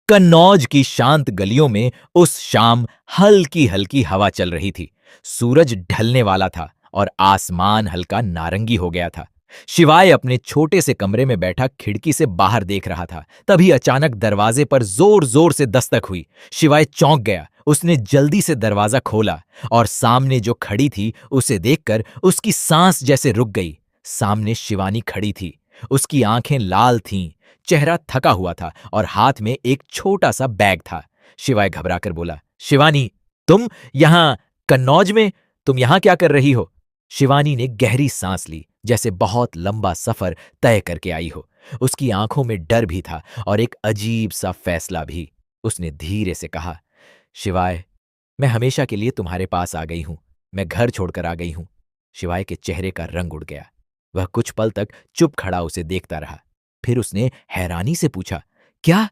कन्नौज की शांत गलियों में उस शाम हल्की हल्की हवा चल रही थी। सूरज ढलने वाला था और आसमान हल्का नारंगी हो गया था। शिवाय अपने छोटे से कमरे में बैठा खिड़की से बाहर देख रहा था। तभी अचानक दरवाजे पर जोर जोर से दस्तक हुई। शिवाय चौंक गया। उसने जल्दी से दरवाजा खोला और सामने जो खड़ी थी उसे देखकर उसकी सांस जैसे रुक गई। सामने शिवानी खड़ी थी। उसकी आंखें लाल थीं, चेहरा थका हुआ था और हाथ में एक छोटा सा बैग था। शिवाय घबराकर बोला, शिवानी, तुम यहां कन्नौज में? तुम यहां क्या कर रही हो? शिवानी ने गहरी सांस ली, जैसे बहुत लंबा सफर तय करके आई हो। उसकी आंखों में डर भी था और एक अजीब सा फैसला भी। उसने धीरे से कहा, शिवाय, मैं हमेशा के लिए तुम्हारे पास आ गई हूं। मैं घर छोड़कर आ गई हूं। शिवाय के चेहरे का रंग उड़ गया। वह कुछ पल तक चुप खड़ा उसे देखता रहा। फिर उसने हैरानी से पूछा, क्या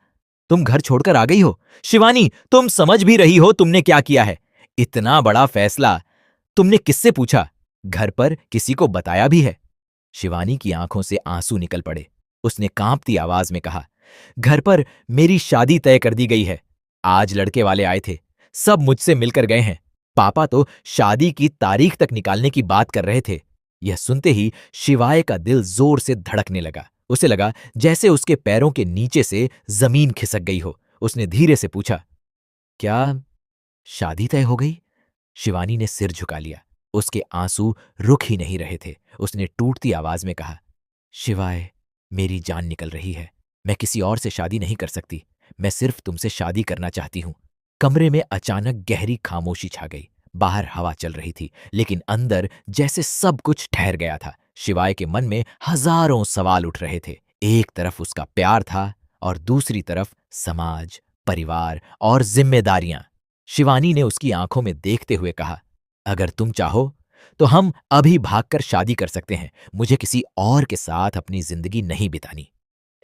तुम घर छोड़कर आ गई हो? शिवानी, तुम समझ भी रही हो तुमने क्या किया है? इतना बड़ा फैसला तुमने किससे पूछा? घर पर किसी को बताया भी है? शिवानी की आंखों से आंसू निकल पड़े। उसने कांपती आवाज में कहा, घर पर मेरी शादी तय कर दी गई है। आज लड़के वाले आए थे। सब मुझसे मिलकर गए हैं। पापा तो शादी की तारीख तक निकालने की बात कर रहे थे। यह सुनते ही शिवाय का दिल जोर से धड़कने लगा। उसे लगा जैसे उसके पैरों के नीचे से जमीन खिसक गई हो। उसने धीरे से पूछा, क्या शादी तय हो गई? शिवानी ने सिर झुका लिया। उसके आंसू रुक ही नहीं रहे थे। उसने टूटती आवाज में कहा, शिवाय, मेरी जान निकल रही है। मैं किसी और से शादी नहीं कर सकती। मैं सिर्फ तुमसे शादी करना चाहती हूं। कमरे में अचानक गहरी खामोशी छा गई। बाहर हवा चल रही थी, लेकिन अंदर जैसे सब कुछ ठहर गया था। शिवाय के मन में हजारों सवाल उठ रहे थे। एक तरफ उसका प्यार था और दूसरी तरफ समाज, परिवार और जिम्मेदारियां। शिवानी ने उसकी आंखों में देखते हुए कहा, अगर तुम चाहो तो हम अभी भागकर शादी कर सकते हैं। मुझे किसी और के साथ अपनी जिंदगी नहीं बितानी।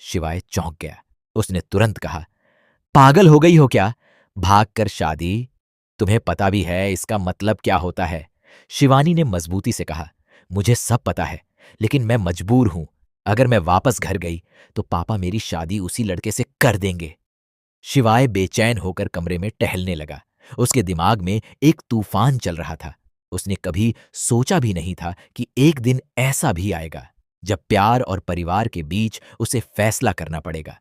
शिवाय चौंक गया। उसने तुरंत कहा, पागल हो गई हो क्या? भागकर शादी? तुम्हें पता भी है इसका मतलब क्या होता है? शिवानी ने मजबूती से कहा, मुझे सब पता है, लेकिन मैं मजबूर हूं। अगर मैं वापस घर गई तो पापा मेरी शादी उसी लड़के से कर देंगे। शिवाय बेचैन होकर कमरे में टहलने लगा। उसके दिमाग में एक तूफान चल रहा था। उसने कभी सोचा भी नहीं था कि एक दिन ऐसा भी आएगा जब प्यार और परिवार के बीच उसे फैसला करना पड़ेगा।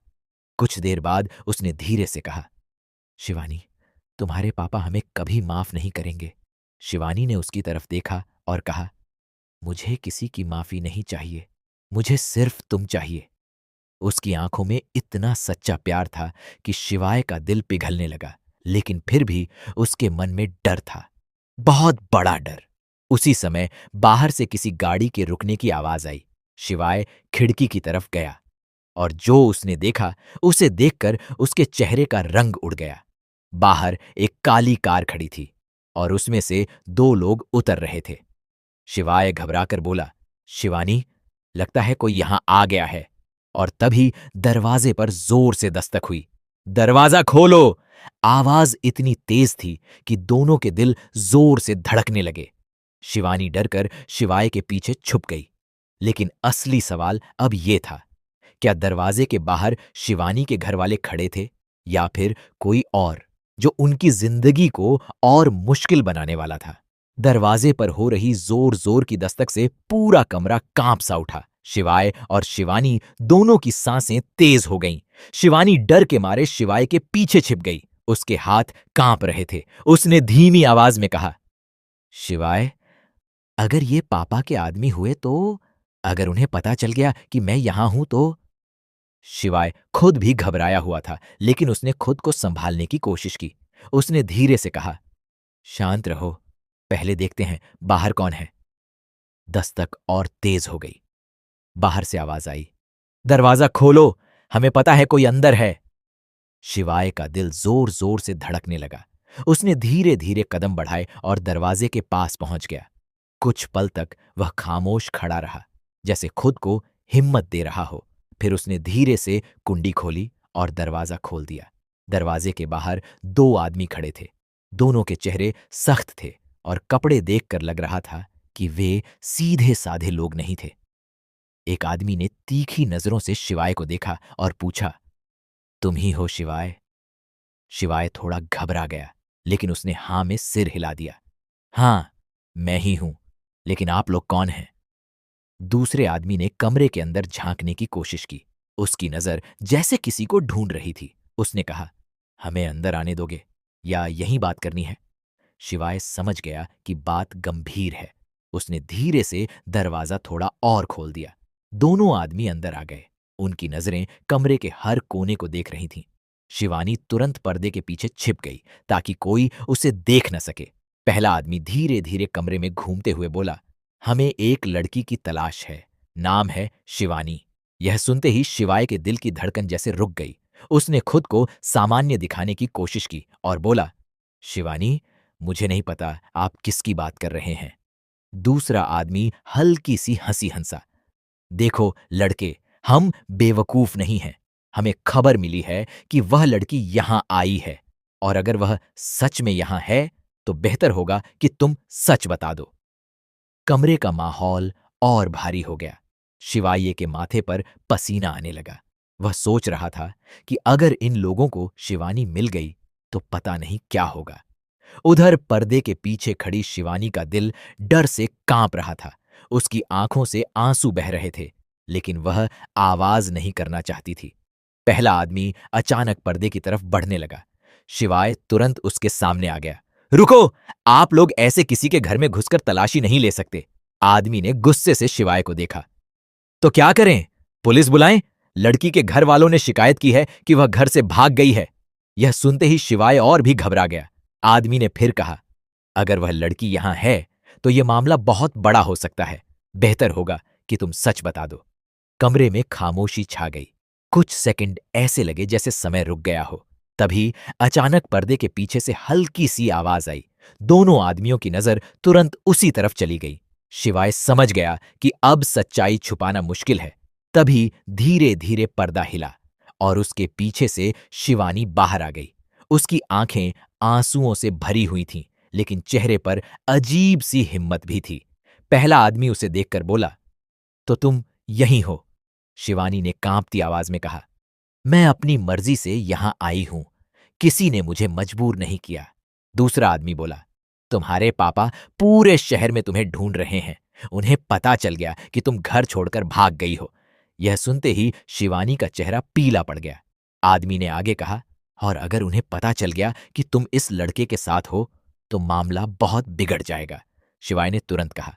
कुछ देर बाद उसने धीरे से कहा, शिवानी, तुम्हारे पापा हमें कभी माफ नहीं करेंगे। शिवानी ने उसकी तरफ देखा और कहा, मुझे किसी की माफी नहीं चाहिए। मुझे सिर्फ तुम चाहिए। उसकी आंखों में इतना सच्चा प्यार था कि शिवाय का दिल पिघलने लगा, लेकिन फिर भी उसके मन में डर था, बहुत बड़ा डर। उसी समय बाहर से किसी गाड़ी के रुकने की आवाज आई। शिवाय खिड़की की तरफ गया और जो उसने देखा उसे देखकर उसके चेहरे का रंग उड़ गया। बाहर एक काली कार खड़ी थी और उसमें से दो लोग उतर रहे थे। शिवाय घबराकर बोला, शिवानी, लगता है कोई यहां आ गया है। और तभी दरवाजे पर जोर से दस्तक हुई। दरवाजा खोलो! आवाज इतनी तेज थी कि दोनों के दिल जोर से धड़कने लगे। शिवानी डरकर शिवाय के पीछे छुप गई। लेकिन असली सवाल अब यह था, क्या दरवाजे के बाहर शिवानी के घर वाले खड़े थे या फिर कोई और जो उनकी जिंदगी को और मुश्किल बनाने वाला था? दरवाजे पर हो रही जोर जोर की दस्तक से पूरा कमरा कांप सा उठा। शिवाय और शिवानी दोनों की सांसें तेज हो गईं। शिवानी डर के मारे शिवाय के पीछे छिप गई। उसके हाथ कांप रहे थे। उसने धीमी आवाज में कहा, शिवाय, अगर ये पापा के आदमी हुए तो? अगर उन्हें पता चल गया कि मैं यहां हूं तो? शिवाय खुद भी घबराया हुआ था, लेकिन उसने खुद को संभालने की कोशिश की। उसने धीरे से कहा, शांत रहो, पहले देखते हैं बाहर कौन है। दस्तक और तेज हो गई। बाहर से आवाज आई, दरवाजा खोलो, हमें पता है कोई अंदर है। शिवाय का दिल जोर जोर से धड़कने लगा। उसने धीरे धीरे कदम बढ़ाए और दरवाजे के पास पहुंच गया। कुछ पल तक वह खामोश खड़ा रहा, जैसे खुद को हिम्मत दे रहा हो। फिर उसने धीरे से कुंडी खोली और दरवाजा खोल दिया। दरवाजे के बाहर दो आदमी खड़े थे। दोनों के चेहरे सख्त थे और कपड़े देखकर लग रहा था कि वे सीधे साधे लोग नहीं थे। एक आदमी ने तीखी नजरों से शिवाय को देखा और पूछा, तुम ही हो शिवाय? शिवाय थोड़ा घबरा गया, लेकिन उसने हां में सिर हिला दिया। हां, मैं ही हूं, लेकिन आप लोग कौन हैं? दूसरे आदमी ने कमरे के अंदर झांकने की कोशिश की। उसकी नजर जैसे किसी को ढूंढ रही थी। उसने कहा, हमें अंदर आने दोगे या यहीं बात करनी है? शिवाय समझ गया कि बात गंभीर है। उसने धीरे से दरवाजा थोड़ा और खोल दिया। दोनों आदमी अंदर आ गए। उनकी नजरें कमरे के हर कोने को देख रही थीं। शिवानी तुरंत पर्दे के पीछे छिप गई ताकि कोई उसे देख न सके। पहला आदमी धीरे धीरे कमरे में घूमते हुए बोला, हमें एक लड़की की तलाश है। नाम है शिवानी। यह सुनते ही शिवाय के दिल की धड़कन जैसे रुक गई। उसने खुद को सामान्य दिखाने की कोशिश की और बोला, शिवानी, मुझे नहीं पता आप किसकी बात कर रहे हैं। दूसरा आदमी हल्की सी हंसी हंसा। देखो लड़के, हम बेवकूफ नहीं हैं। हमें खबर मिली है कि वह लड़की यहां आई है, और अगर वह सच में यहां है तो बेहतर होगा कि तुम सच बता दो। कमरे का माहौल और भारी हो गया। शिवाय के माथे पर पसीना आने लगा। वह सोच रहा था कि अगर इन लोगों को शिवानी मिल गई तो पता नहीं क्या होगा। उधर पर्दे के पीछे खड़ी शिवानी का दिल डर से कांप रहा था। उसकी आंखों से आंसू बह रहे थे, लेकिन वह आवाज नहीं करना चाहती थी। पहला आदमी अचानक पर्दे की तरफ बढ़ने लगा। शिवाय तुरंत उसके सामने आ गया। रुको! आप लोग ऐसे किसी के घर में घुसकर तलाशी नहीं ले सकते। आदमी ने गुस्से से शिवाय को देखा। तो क्या करें? पुलिस बुलाएं? लड़की के घर वालों ने शिकायत की है कि वह घर से भाग गई है। यह सुनते ही शिवाय और भी घबरा गया। आदमी ने फिर कहा, अगर वह लड़की यहां है तो यह मामला बहुत बड़ा हो सकता है। बेहतर होगा कि तुम सच बता दो। कमरे में खामोशी छा गई। कुछ सेकंड ऐसे लगे जैसे समय रुक गया हो। तभी अचानक पर्दे के पीछे से हल्की सी आवाज आई। दोनों आदमियों की नजर तुरंत उसी तरफ चली गई। शिवाय समझ गया कि अब सच्चाई छुपाना मुश्किल है। तभी धीरे धीरे पर्दा हिला और उसके पीछे से शिवानी बाहर आ गई। उसकी आंखें आंसुओं से भरी हुई थीं, लेकिन चेहरे पर अजीब सी हिम्मत भी थी। पहला आदमी उसे देखकर बोला, तो तुम यहीं हो? शिवानी ने कांपती आवाज में कहा, मैं अपनी मर्जी से यहां आई हूं। किसी ने मुझे मजबूर नहीं किया। दूसरा आदमी बोला, तुम्हारे पापा पूरे शहर में तुम्हें ढूंढ रहे हैं। उन्हें पता चल गया कि तुम घर छोड़कर भाग गई हो। यह सुनते ही शिवानी का चेहरा पीला पड़ गया। आदमी ने आगे कहा, और अगर उन्हें पता चल गया कि तुम इस लड़के के साथ हो तो मामला बहुत बिगड़ जाएगा। शिवाय ने तुरंत कहा,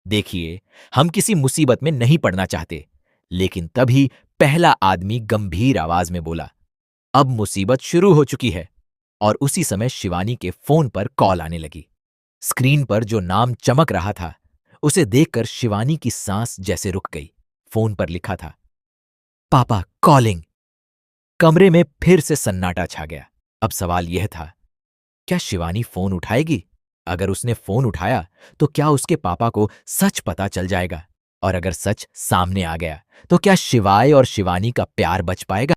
देखिए, हम किसी मुसीबत में नहीं पड़ना चाहते। लेकिन तभी पहला आदमी गंभीर आवाज में बोला, अब मुसीबत शुरू हो चुकी है। और उसी समय शिवानी के फोन पर कॉल आने लगी। स्क्रीन पर जो नाम चमक रहा था उसे देखकर शिवानी की सांस जैसे रुक गई। फोन पर लिखा था, पापा कॉलिंग। कमरे में फिर से सन्नाटा छा गया। अब सवाल यह था, क्या शिवानी फोन उठाएगी? अगर उसने फोन उठाया तो क्या उसके पापा को सच पता चल जाएगा? और अगर सच सामने आ गया तो क्या शिवाय और शिवानी का प्यार बच पाएगा?